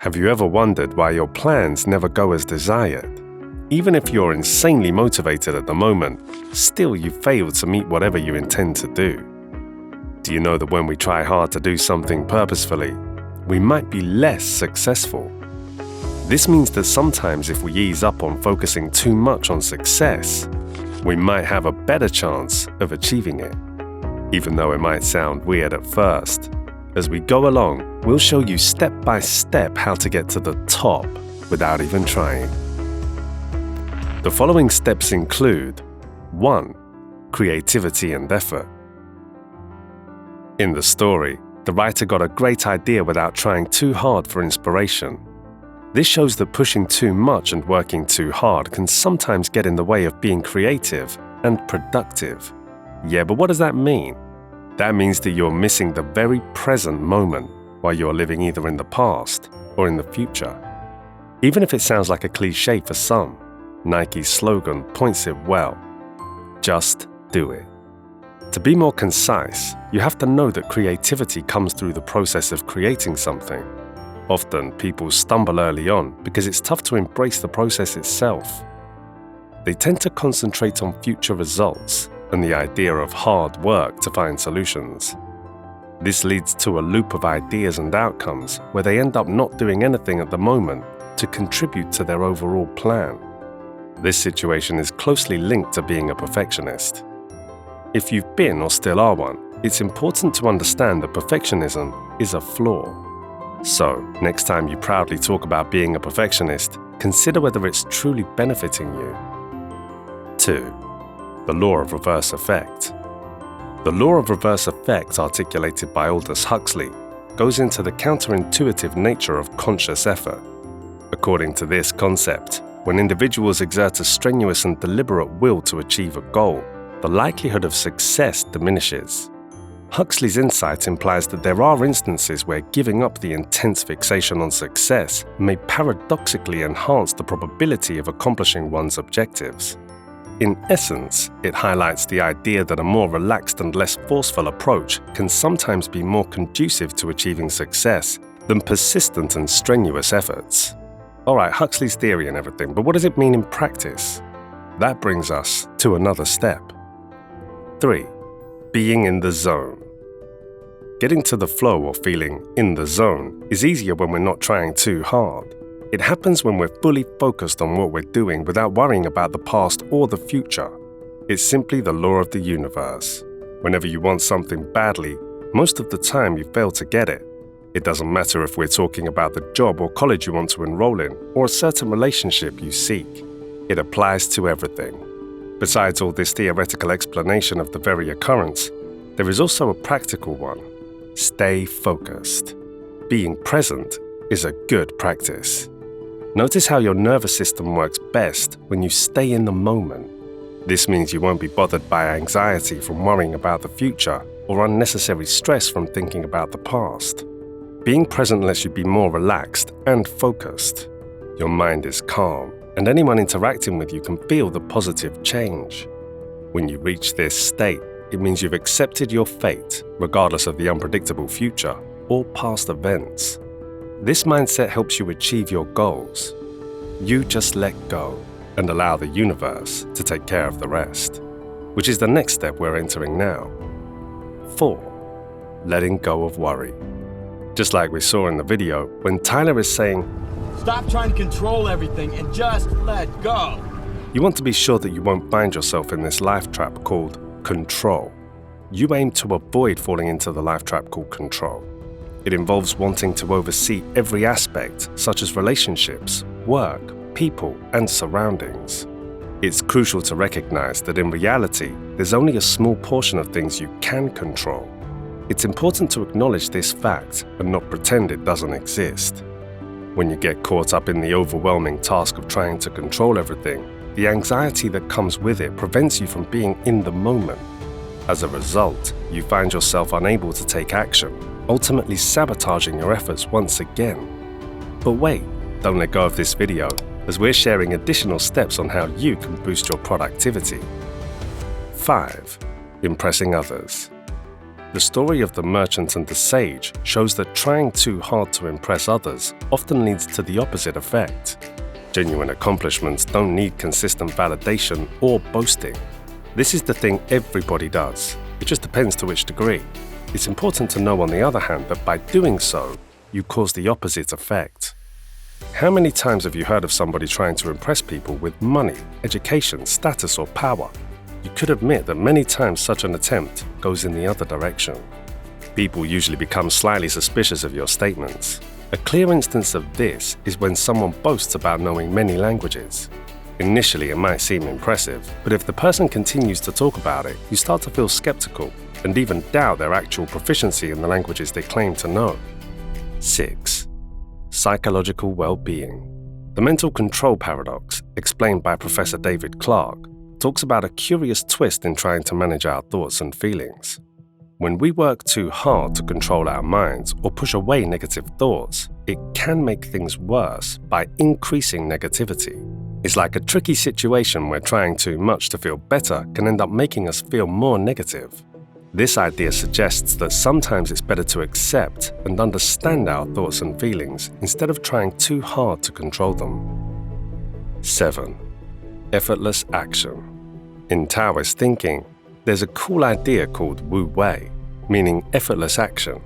Have you ever wondered why your plans never go as desired? Even if you're insanely motivated at the moment, still you fail to meet whatever you intend to do. Do you know that when we try hard to do something purposefully, we might be less successful? This means that sometimes if we ease up on focusing too much on success, we might have a better chance of achieving it. Even though it might sound weird at first, as we go along, we'll show you step by step how to get to the top without even trying. The following steps include 1. Creativity and effort. In the story, the writer got a great idea without trying too hard for inspiration. This shows that pushing too much and working too hard can sometimes get in the way of being creative and productive. Yeah, but what does that mean? That means that you're missing the very present moment while you're living either in the past or in the future. Even if it sounds like a cliche for some, Nike's slogan points it well. Just do it. To be more concise, you have to know that creativity comes through the process of creating something. Often, people stumble early on because it's tough to embrace the process itself. They tend to concentrate on future results and the idea of hard work to find solutions. This leads to a loop of ideas and outcomes where they end up not doing anything at the moment to contribute to their overall plan. This situation is closely linked to being a perfectionist. If you've been or still are one, it's important to understand that perfectionism is a flaw. So, next time you proudly talk about being a perfectionist, consider whether it's truly benefiting you. 2. The law of reverse effect. The law of reverse effect, articulated by Aldous Huxley, goes into the counterintuitive nature of conscious effort. According to this concept, when individuals exert a strenuous and deliberate will to achieve a goal, the likelihood of success diminishes. Huxley's insight implies that there are instances where giving up the intense fixation on success may paradoxically enhance the probability of accomplishing one's objectives. In essence, it highlights the idea that a more relaxed and less forceful approach can sometimes be more conducive to achieving success than persistent and strenuous efforts. Alright, Huxley's theory and everything, but what does it mean in practice? That brings us to another step. 3. Being in the zone. Getting to the flow or feeling in the zone is easier when we're not trying too hard. It happens when we're fully focused on what we're doing without worrying about the past or the future. It's simply the law of the universe. Whenever you want something badly, most of the time you fail to get it. It doesn't matter if we're talking about the job or college you want to enroll in, or a certain relationship you seek. It applies to everything. Besides all this theoretical explanation of the very occurrence, there is also a practical one. Stay focused. Being present is a good practice. Notice how your nervous system works best when you stay in the moment. This means you won't be bothered by anxiety from worrying about the future or unnecessary stress from thinking about the past. Being present lets you be more relaxed and focused. Your mind is calm, and anyone interacting with you can feel the positive change. When you reach this state, it means you've accepted your fate, regardless of the unpredictable future or past events. This mindset helps you achieve your goals. You just let go and allow the universe to take care of the rest, which is the next step we're entering now. 4. Letting go of worry. Just like we saw in the video, when Tyler is saying, "Stop trying to control everything and just let go," you want to be sure that you won't find yourself in this life trap called control. You aim to avoid falling into the life trap called control. It involves wanting to oversee every aspect, such as relationships, work, people, and surroundings. It's crucial to recognize that in reality, there's only a small portion of things you can control. It's important to acknowledge this fact and not pretend it doesn't exist. When you get caught up in the overwhelming task of trying to control everything, the anxiety that comes with it prevents you from being in the moment. As a result, you find yourself unable to take action, ultimately sabotaging your efforts once again. But wait, don't let go of this video, as we're sharing additional steps on how you can boost your productivity. 5. Impressing others. The story of the merchant and the sage shows that trying too hard to impress others often leads to the opposite effect. Genuine accomplishments don't need consistent validation or boasting. This is the thing everybody does. It just depends to which degree. It's important to know, on the other hand, that by doing so, you cause the opposite effect. How many times have you heard of somebody trying to impress people with money, education, status, or power? You could admit that many times such an attempt goes in the other direction. People usually become slightly suspicious of your statements. A clear instance of this is when someone boasts about knowing many languages. Initially, it might seem impressive, but if the person continues to talk about it, you start to feel skeptical and even doubt their actual proficiency in the languages they claim to know. 6. Psychological well-being. The mental control paradox, explained by Professor David Clark, talks about a curious twist in trying to manage our thoughts and feelings. When we work too hard to control our minds or push away negative thoughts, it can make things worse by increasing negativity. It's like a tricky situation where trying too much to feel better can end up making us feel more negative. This idea suggests that sometimes it's better to accept and understand our thoughts and feelings instead of trying too hard to control them. 7. Effortless action. In Taoist thinking, there's a cool idea called Wu Wei, meaning effortless action.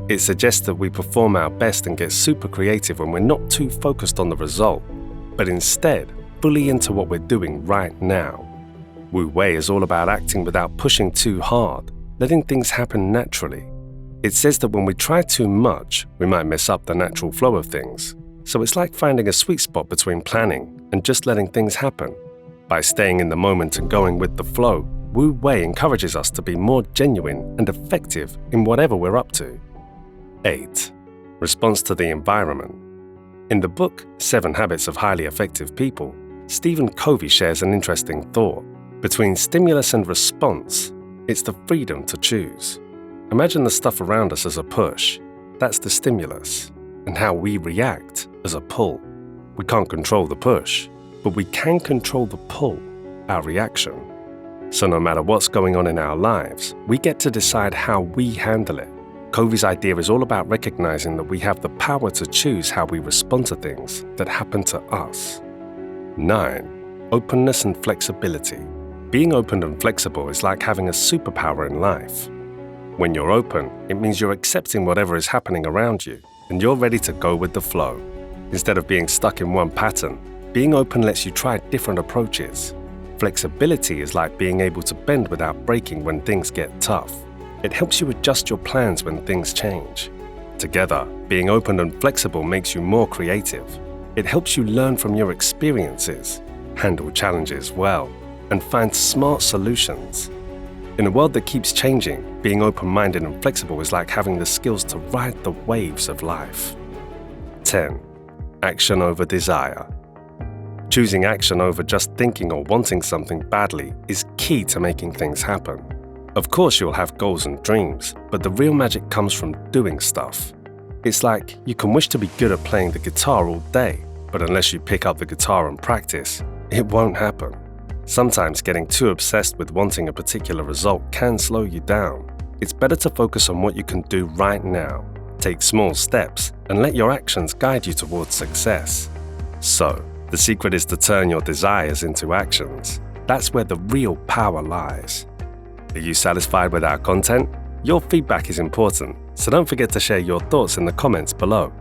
It suggests that we perform our best and get super creative when we're not too focused on the result, but instead fully into what we're doing right now. Wu Wei is all about acting without pushing too hard, letting things happen naturally. It says that when we try too much, we might mess up the natural flow of things. So it's like finding a sweet spot between planning and just letting things happen. By staying in the moment and going with the flow, Wu Wei encourages us to be more genuine and effective in whatever we're up to. 8. Response to the environment. In the book 7 Habits of Highly Effective People, Stephen Covey shares an interesting thought. Between stimulus and response, it's the freedom to choose. Imagine the stuff around us as a push. That's the stimulus, and how we react as a pull. We can't control the push, but we can control the pull, our reaction. So no matter what's going on in our lives, we get to decide how we handle it. Covey's idea is all about recognizing that we have the power to choose how we respond to things that happen to us. 9. Openness and flexibility. Being open and flexible is like having a superpower in life. When you're open, it means you're accepting whatever is happening around you, and you're ready to go with the flow. Instead of being stuck in one pattern, being open lets you try different approaches. Flexibility is like being able to bend without breaking when things get tough. It helps you adjust your plans when things change. Together, being open and flexible makes you more creative. It helps you learn from your experiences, handle challenges well, and find smart solutions. In a world that keeps changing, being open-minded and flexible is like having the skills to ride the waves of life. 10. Action over desire. Choosing action over just thinking or wanting something badly is key to making things happen. Of course, you'll have goals and dreams, but the real magic comes from doing stuff. It's like you can wish to be good at playing the guitar all day, but unless you pick up the guitar and practice, it won't happen. Sometimes getting too obsessed with wanting a particular result can slow you down. It's better to focus on what you can do right now. Take small steps and let your actions guide you towards success. So, the secret is to turn your desires into actions. That's where the real power lies. Are you satisfied with our content? Your feedback is important, so don't forget to share your thoughts in the comments below.